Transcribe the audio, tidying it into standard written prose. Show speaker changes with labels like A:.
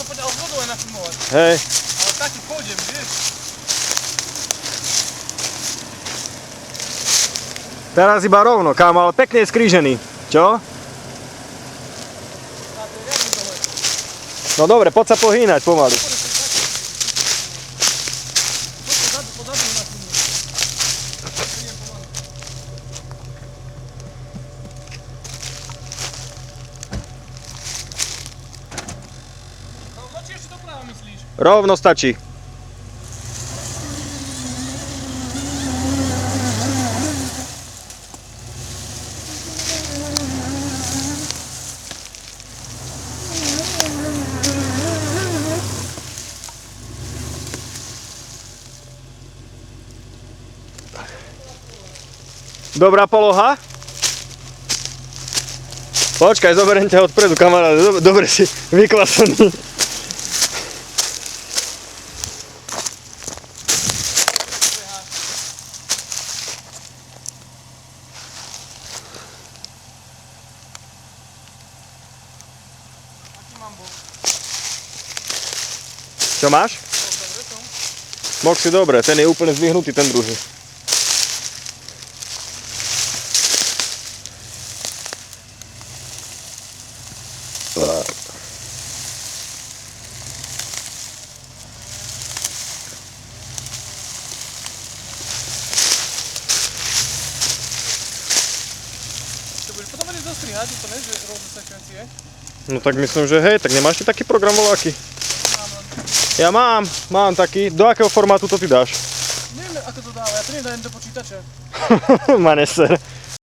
A: to poďal s vodou aj nafilmovať.
B: Hej.
A: Ale taký pôjdem, vieš?
B: Teraz iba rovno, kámo, ale pekne je skrížený. Čo? No dobre, poď sa pohýnať pomaly. Rovno stačí. Dobrá poloha? Počkaj, zoberiem ťa odpredu, kamaráde. Dobre si vyklasený. Čo máš? Bok si dobre, ten je úplne zdvihnutý, ten druhý.
A: Potom budeš dostrihať, to vieš, že rôzne sekvencie.
B: No tak myslím, že hej, tak nemáš ty taký program voľaký? Ja mám taký. Do akého formátu to ty dáš?
A: Neviem, ako to dáva, ja to nedajem do počítača.
B: Maneser.